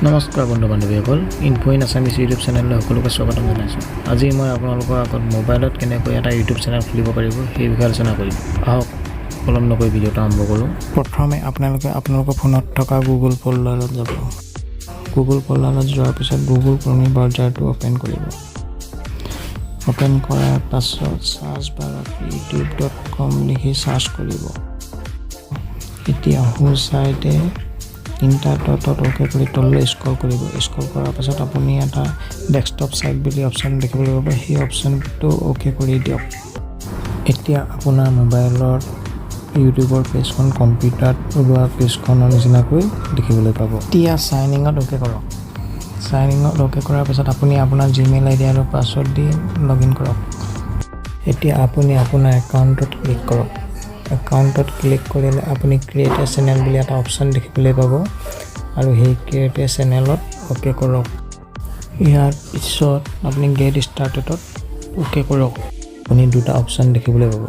নমস্কাৰ বন্ধু বান্ধৱীসকল, info in Assamese YouTube চেনেললৈ সকলোকে স্বাগতম জনাইছোঁ। আজি মই আপোনালোকৰ আগত মোবাইলত কেনেকৈ এটা ইউটিউব চেনেল খুলিব পাৰিব সেই বিষয়ে আলোচনা কৰিম। আহক পলম নকৰি ভিডিঅ'টো আৰম্ভ কৰোঁ। প্ৰথমে আপোনালোকৰ ফোনত থকা গুগল ফ'ল্ডাৰত যাব। গুগল ফ'ল্ডাৰত যোৱাৰ পিছত গুগল ক্ৰ'ম ব্ৰাউজাৰটো অ'পেন কৰিব। অ'পেন কৰাৰ পাছত চাৰ্চ বাৰত youtube.com লিখি চাৰ্চ কৰিব। এতিয়া সোঁ চাইডে তিনিটা ডটত অ'কে কৰি তললৈ স্ক্ৰল কৰিব। স্ক্ৰল কৰাৰ পাছত আপুনি এটা ডেস্কটপ চাইট বুলি অপশ্যন দেখিবলৈ পাব, সেই অপশ্যনটো অ'কে কৰি দিয়ক। এতিয়া আপোনাৰ মোবাইলত ইউটিউবৰ পেজখন কম্পিউটাৰত ওলোৱা পেজখনৰ নিচিনাকৈ দেখিবলৈ পাব। এতিয়া চাইন ইনত অ'কে কৰক। চাইন ইনত অ'কে কৰাৰ পাছত আপুনি আপোনাৰ জিমেইল আইডি আৰু পাছৱৰ্ড দি লগ ইন কৰক। এতিয়া আপুনি আপোনাৰ একাউণ্টত ক্লিক কৰক। একাউণ্টত ক্লিক কৰিলে আপুনি ক্ৰিয়েট এ চেনেল বুলি এটা অপশ্যন দেখিবলৈ পাব আৰু সেই ক্ৰিয়েট এ চেনেলত অ'কে কৰক। ইয়াৰ পিছত আপুনি গেট ষ্টাৰ্টেডত অ'কে কৰক। আপুনি দুটা অপশ্যন দেখিবলৈ পাব।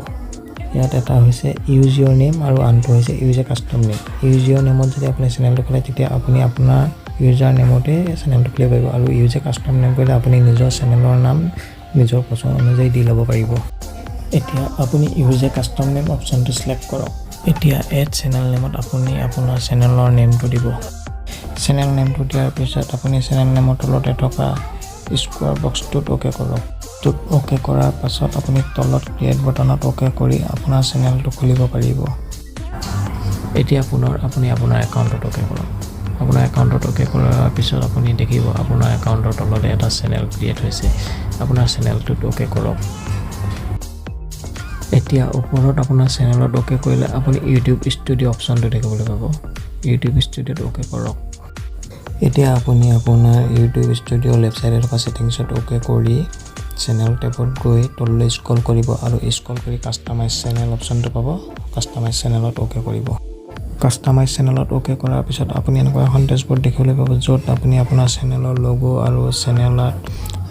ইয়াত এটা হৈছে ইউজ ইয়ৰ নেম আৰু আনটো হৈছে use a custom name. Use your নেমত যদি আপুনি চেনেলটো খোলে তেতিয়া আপুনি আপোনাৰ ইউজাৰ নেমতে চেনেলটো খুলিব পাৰিব আৰু ইউজ এ কাষ্টম নেম কৰিলে আপুনি নিজৰ চেনেলৰ নাম নিজৰ পচন্দ অনুযায়ী দি ল'ব পাৰিব। এতিয়া আপুনি ইউজ এ কাষ্টম নেম অপশ্যনটো চিলেক্ট কৰক। এতিয়া এড চেনেল নেমত আপুনি আপোনাৰ চেনেলৰ নেমটো দিব। চেনেল নেমটো দিয়াৰ পিছত আপুনি চেনেল নেমৰ তলতে থকা স্কোৱাৰ বক্সটোত অ'কে কৰক। অ'কে কৰাৰ পাছত আপুনি তলত ক্ৰিয়েট বটনত অ'কে কৰি আপোনাৰ চেনেলটো খুলিব পাৰিব। এতিয়া পুনৰ আপুনি আপোনাৰ একাউণ্টত অ'কে কৰক। আপোনাৰ একাউণ্টত অ'কে কৰাৰ পিছত আপুনি দেখিব আপোনাৰ একাউণ্টৰ তলতে এটা চেনেল ক্ৰিয়েট হৈছে। আপোনাৰ চেনেলটোত অ'কে কৰক। এতিয়া ওপৰত আপোনাৰ চেনেলত অ'কে কৰিলে আপুনি ইউটিউব ষ্টুডিঅ' অপশ্যনটো দেখিবলৈ পাব। ইউটিউব ষ্টুডিঅ'ত অ'কে কৰক। এতিয়া আপুনি আপোনাৰ ইউটিউব ষ্টুডিঅ'ৰ লেফ্ট চাইডে থকা ছেটিংছত অ'কে কৰি চেনেল টেবত গৈ তললৈ স্ক্ৰল কৰিব আৰু স্ক্ৰল কৰি কাষ্টমাইজ চেনেল অপশ্যনটো পাব। কাষ্টমাইজ চেনেলত অ'কে কৰিব। কাষ্টমাইজ চেনেলত অ'কে কৰাৰ পিছত আপুনি এনেকুৱা এখন ডেছবৰ্ড দেখিবলৈ পাব, য'ত আপুনি আপোনাৰ চেনেলৰ লগো আৰু চেনেলত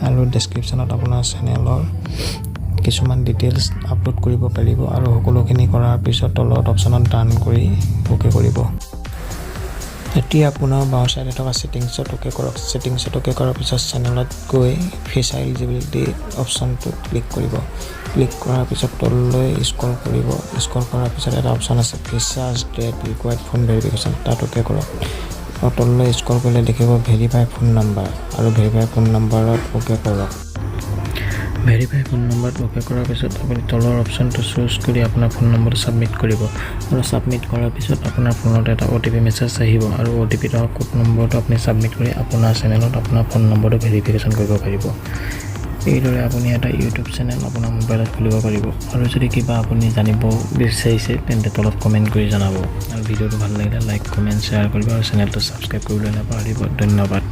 আৰু ডেছক্ৰিপশ্যনত আপোনাৰ চেনেলৰ কিছুমান ডিটেইলছ আপলোড কৰিব পাৰিব আৰু সকলোখিনি কৰাৰ পিছত তলত অপশ্যনত ডান কৰি অ'কে কৰিব। এতিয়া আপোনাৰ বাওঁ চাইডে থকা ছেটিংছত অ'কে কৰক। ছেটিংছত অ'কে কৰাৰ পিছত চেনেলত গৈ ফিচাৰ এলিজিবিলিটি অপশ্যনটোত ক্লিক কৰিব। ক্লিক কৰাৰ পিছত তললৈ স্ক্ৰল কৰিব। স্ক্ৰল কৰাৰ পিছত এটা অপশ্যন আছে features that required phone verification, তাত অ'কে কৰক। আৰু তললৈ স্ক্ৰল কৰিলে দেখিব ভেৰিফাই ফোন নাম্বাৰ আৰু ভেৰিফাই ফোন নাম্বাৰত অ'কে কৰক। ভেৰিফাই ফোন নম্বৰত অ'কে কৰাৰ পিছত আপুনি তলৰ অপশ্যনটো চুজ কৰি আপোনাৰ ফোন নম্বৰটো ছাবমিট কৰিব আৰু ছাবমিট কৰাৰ পিছত আপোনাৰ ফোনত এটা OTP মেছেজ আহিব আৰু OTP কোড নম্বৰটো আপুনি ছাবমিট কৰি আপোনাৰ চেনেলত আপোনাৰ ফোন নম্বৰটো ভেৰিফিকেশ্যন কৰিব পাৰিব। এইদৰে আপুনি এটা ইউটিউব চেনেল আপোনাৰ মোবাইলত খুলিব পাৰিব। আৰু যদি কিবা আপুনি জানিব বিচাৰিছে তেন্তে তলত কমেণ্ট কৰি জনাব আৰু ভিডিঅ'টো ভাল লাগিলে লাইক কমেণ্ট শ্বেয়াৰ কৰিব আৰু চেনেলটো ছাবস্ক্ৰাইব কৰিবলৈ নাপাহৰিব। ধন্যবাদ।